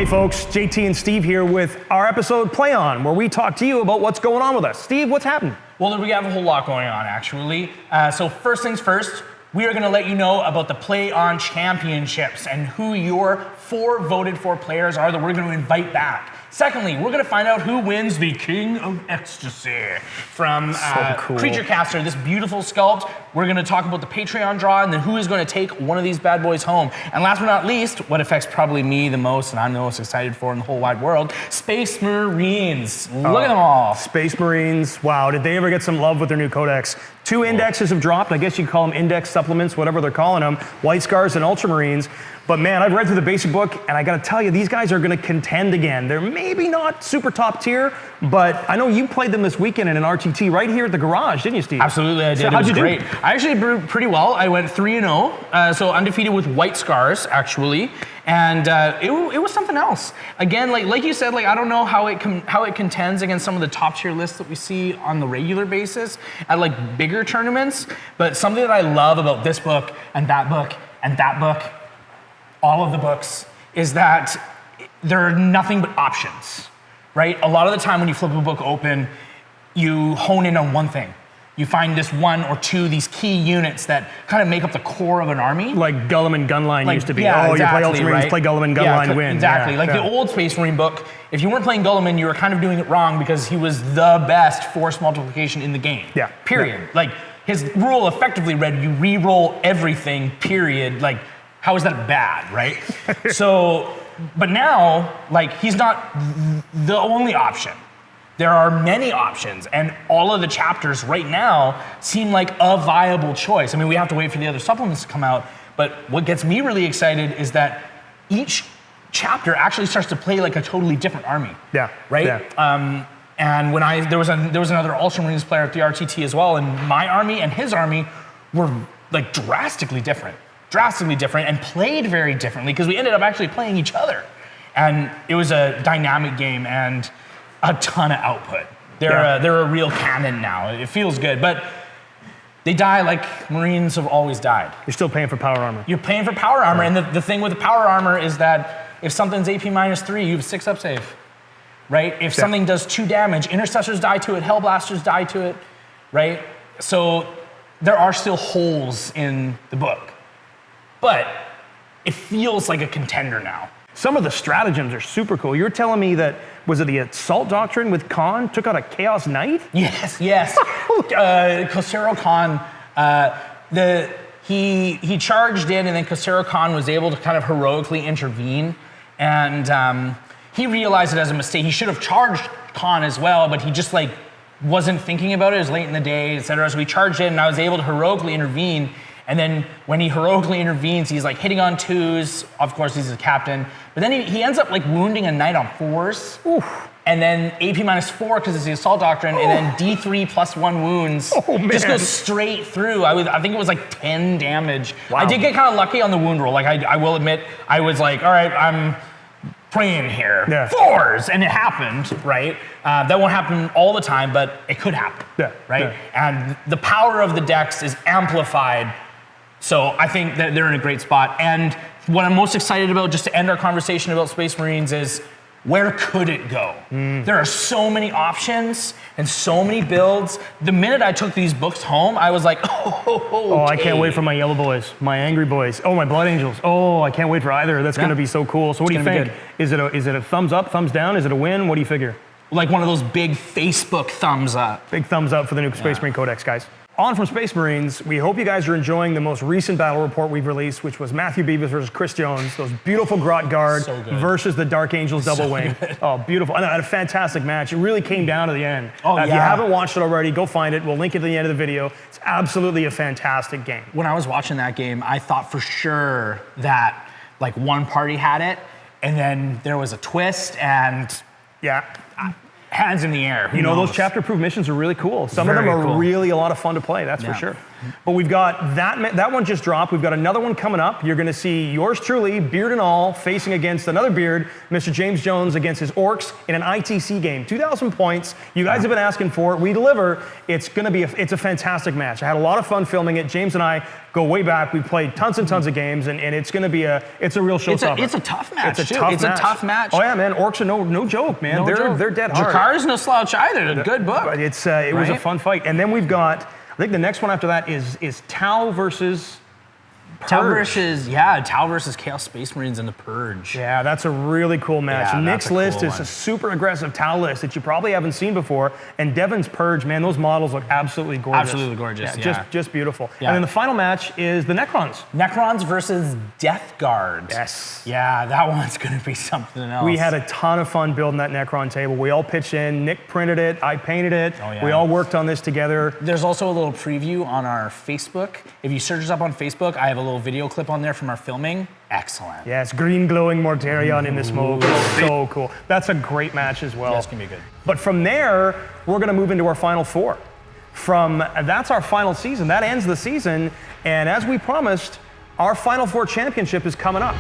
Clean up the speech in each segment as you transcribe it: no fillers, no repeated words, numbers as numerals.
folks, JT and Steve here with our episode Play On, where we talk to you about what's going on with us. Steve, what's happening? Well, we have a whole lot going on, actually. So first things first, we are going to let you know about the Play On Championships and who your 4 voted for players are that we're going to invite back. Secondly, we're going to find out who wins the King of Ecstasy from Creature Caster, this beautiful sculpt. We're going to talk about the Patreon draw and then who is going to take one of these bad boys home. And last but not least, what affects probably me the most and I'm the most excited for in the whole wide world, Space Marines. Look at them all. Space Marines, wow, did they ever get some love with their new codex? 2 indexes have dropped. I guess you could call them index supplements, whatever they're calling them, White Scars and Ultramarines. But man, I've read through the basic book, and I gotta tell you, these guys are gonna contend again. They're maybe not super top tier, but I know you played them this weekend in an RTT right here at the garage, didn't you, Steve? Absolutely, I did. So it was great. I actually did pretty well. I went 3-0, so undefeated with White Scars, actually. And it was something else. Again, like you said, I don't know how it contends against some of the top tier lists that we see on the regular basis at bigger tournaments. But something that I love about this book and that book and that book, all of the books, is that there are nothing but options, right? A lot of the time when you flip a book open, you hone in on one thing. You find this 1 or 2, these key units that kind of make up the core of an army. Like Gullum and Gunline used to be. Yeah, oh, exactly, you play Ultramarines, right? play Gullum and Gunline, win. Exactly. The old Space Marine book, if you weren't playing Gullum, you were kind of doing it wrong because he was the best force multiplication in the game. Yeah. Period. Yeah. His rule effectively read, you re-roll everything, period. How is that bad, right? But now, he's not the only option. There are many options, and all of the chapters right now seem like a viable choice. I mean, we have to wait for the other supplements to come out, but what gets me really excited is that each chapter actually starts to play like a totally different army. Yeah. Right? Yeah. And when there was another Ultramarines player at the RTT as well, and my army and his army were drastically different and played very differently because we ended up actually playing each other. And it was a dynamic game and a ton of output. They're a real cannon now. It feels good, but they die like Marines have always died. You're still paying for power armor. You're paying for power armor, and the thing with the power armor is that if something's AP -3, you have 6 up save, right? If something does 2 damage, Intercessors die to it, Hellblasters die to it, right? So there are still holes in the book, but it feels like a contender now. Some of the stratagems are super cool. You're telling me that, was it the Assault Doctrine with Khan took out a Chaos Knight? Yes. Kosero Khan, he charged in, and then Kosero Khan was able to kind of heroically intervene, and he realized it as a mistake. He should have charged Khan as well, but he just wasn't thinking about it. It was late in the day, etc. So he charged in, and I was able to heroically intervene. And then when he heroically intervenes, he's hitting on 2s. Of course, he's a captain. But then he ends up wounding a knight on 4s. Oof. And then AP -4 because it's the Assault Doctrine. And then D3 +1 wounds. Oh, man. Just goes straight through. I think it was 10 damage. Wow. I did get kind of lucky on the wound roll. I will admit, I was all right, I'm praying here. Yeah. 4s, and it happened, right? That won't happen all the time, but it could happen, right? Yeah. And the power of the decks is amplified. So I think that they're in a great spot. And what I'm most excited about, just to end our conversation about Space Marines, is where could it go? There are so many options and so many builds. The minute I took these books home, I was like, okay. I can't wait for my Yellow Boys, my Angry Boys. Oh, my Blood Angels. Oh, I can't wait for either. That's going to be so cool. So what do you think? Is it a thumbs up, thumbs down? Is it a win? What do you figure? One of those big Facebook thumbs up. Big thumbs up for the new Space Marine Codex, guys. On from Space Marines, we hope you guys are enjoying the most recent battle report we've released, which was Matthew Beavis versus Chris Jones, those beautiful Grot Guard versus the Dark Angels double wing. Oh, beautiful. And a fantastic match. It really came down to the end. If you haven't watched it already, go find it. We'll link it at the end of the video. It's absolutely a fantastic game. When I was watching that game, I thought for sure that one party had it, and then there was a twist, and hands in the air. You know, those chapter-proof missions are really cool. Some of them are really a lot of fun to play, that's for sure. But we've got that one just dropped. We've got another one coming up. You're going to see yours truly, beard and all, facing against another beard, Mr. James Jones against his orcs in an ITC game. 2,000 points. You guys have been asking for it. We deliver. It's going to be it's a fantastic match. I had a lot of fun filming it. James and I go way back. We played tons and tons of games, and it's going to be a real showstopper. It's a tough match. It's a tough match. Oh yeah, man. Orcs are no joke, man. They're dead hard. Drakar's no slouch either. It's a good book. But it was a fun fight. And then we've got, I think the next one after that is Tau versus Purge. Tau versus Chaos Space Marines in the Purge. Yeah, that's a really cool match. Yeah, Nick's list cool is a super aggressive Tau list that you probably haven't seen before. And Devin's Purge, man, those models look absolutely gorgeous. Absolutely gorgeous, Just beautiful. Yeah. And then the final match is the Necrons. Necrons versus Death Guard. Yes. Yeah, that one's going to be something else. We had a ton of fun building that Necron table. We all pitched in. Nick printed it. I painted it. Oh, yeah. We all worked on this together. There's also a little preview on our Facebook. If you search us up on Facebook, I have a little video clip on there from our filming. Excellent. Yes, green glowing Mortarion in the smoke. So cool. That's a great match as well. That's going to be good. But from there, we're going to move into our final four. That's our final season. That ends the season. And as we promised, our Final Four championship is coming up.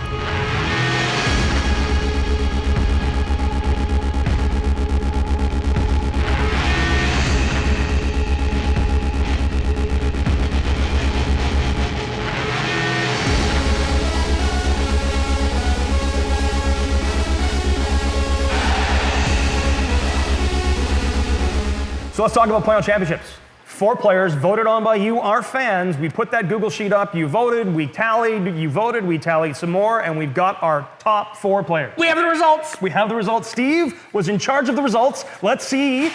So let's talk about Playoff Championships. 4 players voted on by you, our fans. We put that Google sheet up, you voted, we tallied, you voted, we tallied some more, and we've got our top 4 players. We have the results. We have the results. Steve was in charge of the results. Let's see.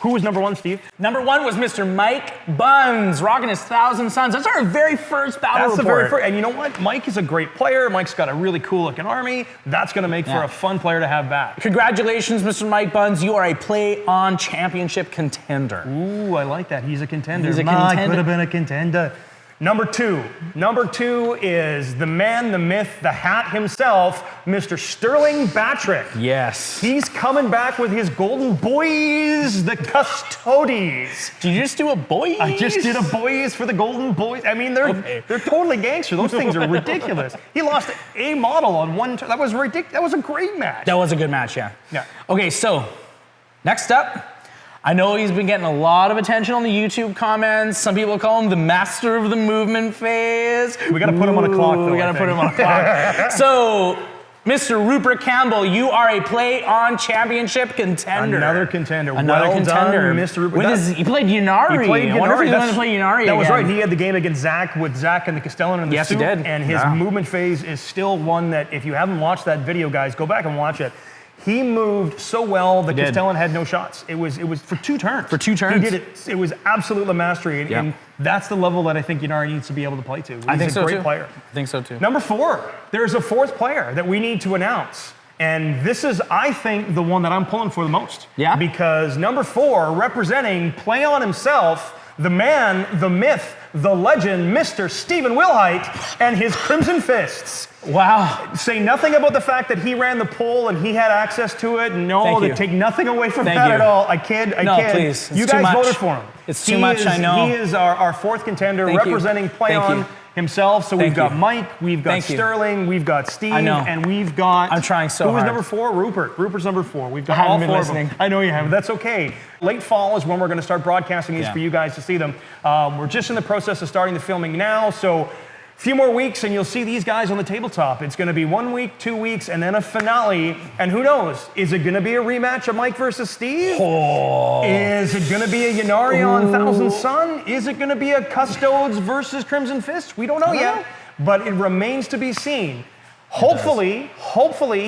Who was number 1, Steve? Number 1 was Mr. Mike Buns, rocking his 1,000 Suns. That's our very first battle report. The very first. And you know what? Mike is a great player. Mike's got a really cool looking army. That's going to make for a fun player to have back. Congratulations, Mr. Mike Buns. You are a play-on championship contender. Ooh, I like that. He's a contender. He's a Mike contender. would have been a contender. Number 2. Number 2 is the man, the myth, the hat himself, Mr. Sterling Batrick. Yes. He's coming back with his golden boys, the Custodes. Did you just do a boys? I just did a boys for the golden boys. I mean, they're totally gangster. Those things are ridiculous. He lost a model on one turn. That was ridiculous. That was a great match. That was a good match, yeah. Yeah. Okay, so next up, I know he's been getting a lot of attention on the YouTube comments. Some people call him the master of the movement phase. We got to put him on a clock, though. We got to put him on a clock. So, Mr. Rupert Campbell, you are a play-on championship contender. Another contender. Another contender. Done, Mr. Rupert. He played Yunari. He played Yunari. I wonder if he's going to play Yunari That was again. right. He had the game against Zach with Zach and the Castellan and the Yes, he suit. did. And his movement phase is still one that, if you haven't watched that video, guys, go back and watch it. He moved so well, the Castellan had no shots. It was for 2 turns. For 2 turns. He did it. It was absolute mastery. And that's the level that I think Yunari needs to be able to play to. He's a great player. I think so too. Number 4, there's a 4th player that we need to announce. And this is, I think, the one that I'm pulling for the most. Yeah. Because number 4, representing Play On himself, the man, the myth, the legend, Mr. Stephen Wilhite, and his Crimson Fists. Wow. Say nothing about the fact that he ran the poll and he had access to it. No, take nothing away from that at all. I kid. No, please. You guys voted for him. It's too much, I know. He is our 4th contender, representing Play On himself. So we've got Mike, we've got Sterling, we've got Steve, and we've got... I'm trying so hard. Who was number 4? Rupert. Rupert's number 4. We've got all all 4 listening. of them. I know you haven't. That's okay. Late fall is when we're going to start broadcasting these for you guys to see them. We're just in the process of starting the filming now, so... A few more weeks and you'll see these guys on the tabletop. It's going to be 1 week, 2 weeks, and then a finale. And who knows? Is it going to be a rematch of Mike versus Steve? Oh. Is it going to be a Yunari on Thousand Sun? Is it going to be a Custodes versus Crimson Fist? We don't know yet, but it remains to be seen. Hopefully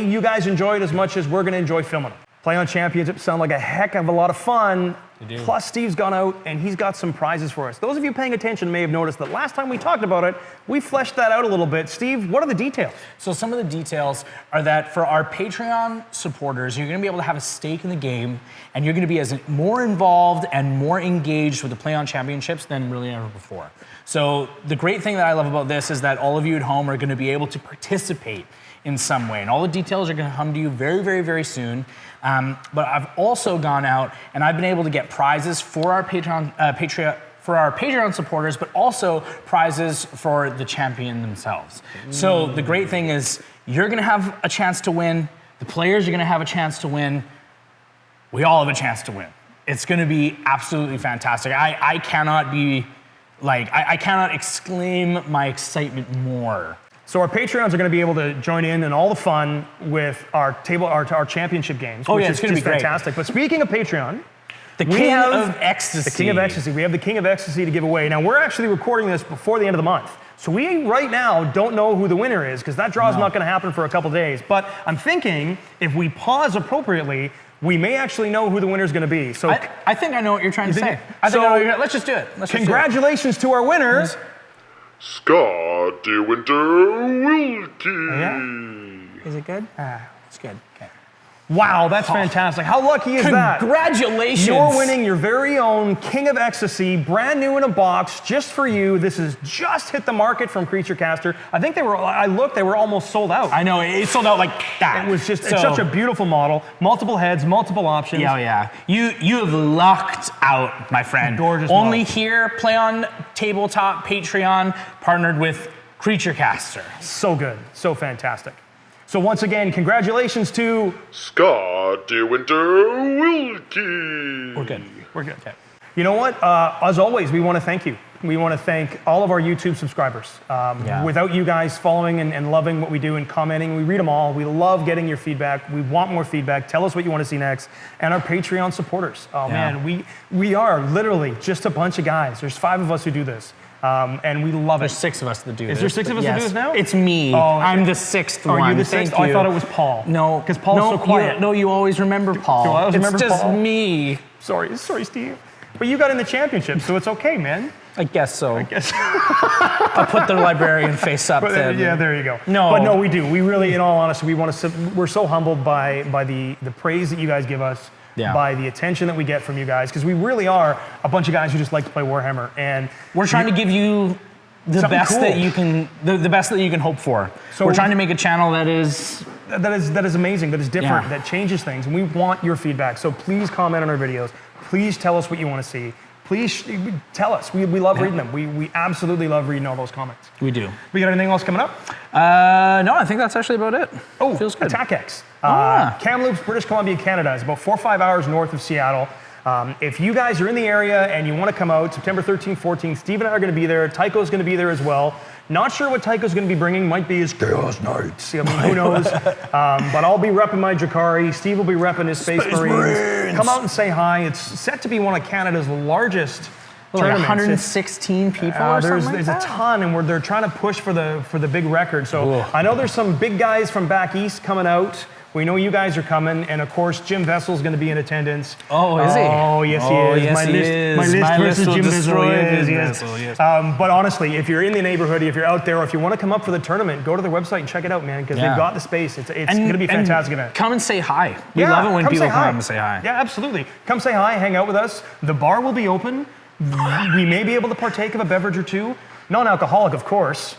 you guys enjoy it as much as we're going to enjoy filming it. Play On Championships sound like a heck of a lot of fun. Plus, Steve's gone out and he's got some prizes for us. Those of you paying attention may have noticed that last time we talked about it, we fleshed that out a little bit. Steve, what are the details? So some of the details are that for our Patreon supporters, you're going to be able to have a stake in the game, and you're going to be more involved and more engaged with the Play On Championships than really ever before. So the great thing that I love about this is that all of you at home are going to be able to participate in some way, and all the details are going to come to you very, very, very soon. But I've also gone out and I've been able to get prizes for our Patreon for our Patreon supporters, but also prizes for the champion themselves. So the great thing is you're gonna have a chance to win, the players are gonna have a chance to win, we all have a chance to win. It's gonna be absolutely fantastic. I cannot be like, I cannot exclaim my excitement more. So our Patreons are going to be able to join in all the fun with our championship games, which yeah, is it's gonna just be great. fantastic. But speaking of Patreon, The King of Ecstasy. The King of Ecstasy. We have the King of Ecstasy to give away. Now, we're actually recording this before the end of the month. So we, right now, don't know who the winner is, because that draw is not going to happen for a couple days. But I'm thinking, if we pause appropriately, we may actually know who the winner is going to be. So I think I know what you're trying to say. Let's just do it. Congratulations to our winner. Scott De Winter Wilkie. Is it good? It's good. Okay. Wow, that's fantastic. How lucky is that? Congratulations. You're winning your very own King of Ecstasy, brand new in a box, just for you. This has just hit the market from Creature Caster. I think they were almost sold out. I know, it sold out like that. It was just, it's such a beautiful model. Multiple heads, multiple options. Yeah. You have lucked out, my friend. Gorgeous Only model. here, play on Tabletop, Patreon, partnered with Creature Caster. So good, so fantastic. So once again, congratulations to Scott De Winter Wilkie. We're good. Okay. You know what? As always, we want to thank you. We want to thank all of our YouTube subscribers. Without you guys following and loving what we do and commenting, we read them all. We love getting your feedback. We want more feedback. Tell us what you want to see next. And our Patreon supporters. Oh man, we are literally just a bunch of guys. There's 5 of us who do this. And we love There's it. 6 of us that do this. Is there 6 of us that do this now? It's me. Oh, I'm the 6th one. Are you the 6th? Thank Oh, I you. thought it was Paul. No. Because Paul's so quiet. No, you always remember Paul. Do I always remember It's just Paul? me. Sorry, Steve. But you got in the championship, so it's okay, man. I guess so. Yes. I'll put the librarian face up then. Yeah, there you go. No. But no, we do. We really, in all honesty, we're so humbled by the praise that you guys give us, by the attention that we get from you guys, because we really are a bunch of guys who just like to play Warhammer, and we're trying to give you the best cool. that you can, the best that you can hope for. So we're trying to make a channel that is amazing, that is different, that changes things, and we want your feedback. So please comment on our videos. Please tell us what you want to see. Please tell us. We love reading them. We absolutely love reading all those comments. We do. We got anything else coming up? No, I think that's actually about it. Oh, feels good. Attack X. Kamloops, British Columbia, Canada. It's about 4 or 5 hours north of Seattle. If you guys are in the area and you want to come out, September 13th, 14th, Steve and I are going to be there. Tycho's going to be there as well. Not sure what Tycho's going to be bringing. Might be his Chaos Knights. I mean, who knows? But I'll be repping my Drakari. Steve will be repping his Space Marines. Come out and say hi. It's set to be one of Canada's largest tournaments. 116 people or something like There's that? a ton, and they're trying to push for the big record. So I know there's some big guys from back east coming out. We know you guys are coming, and of course, Jim Vessel's going to be in attendance. Oh, is he? Oh, yes, he is. Yes, My list versus will Jim destroy Vessel. Vessel, yes. But honestly, if you're in the neighborhood, if you're out there, or if you want to come up for the tournament, go to their website and check it out, man, because they've got the space. It's going to be a fantastic event. Come and say hi. We love it when people come up and say hi. Yeah, absolutely. Come say hi, hang out with us. The bar will be open. We may be able to partake of a beverage or two. Non-alcoholic, of course.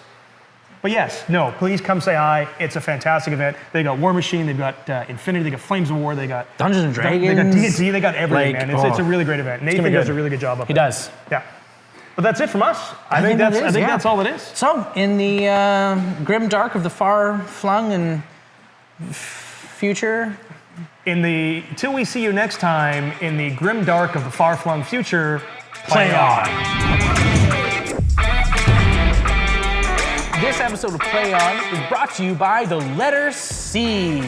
But yes, no, please come say hi. It's a fantastic event. They got War Machine, they've got Infinity, they got Flames of War, they got Dungeons and Dragons. They got D&D, they got everything, man. It's a really great event. Nathan does a really good job of it. He does. Yeah. But that's it from us. I think that's all it is. So, in the grim dark of the far flung and future. Till we see you next time, in the grim dark of the far flung future, play on. This episode of Play On is brought to you by the letter C.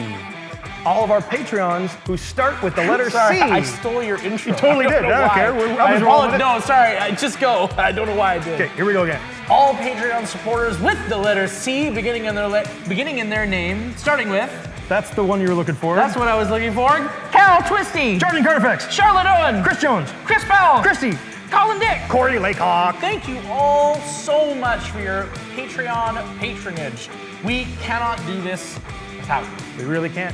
All of our Patreons who start with the letter C. I stole your intro. You totally did. I don't care. I apologize. No, sorry. Just go. I don't know why I did. Okay, here we go again. All Patreon supporters with the letter C beginning in their name, starting with. That's the one you were looking for. That's what I was looking for. Cal Twisty. Jordan Carnifex. Charlotte Owen. Chris Jones. Chris Bell. Christy. Colin Dick. Corey Laycock. Thank you all so much for your Patreon patronage. We cannot do this without you. We really can't.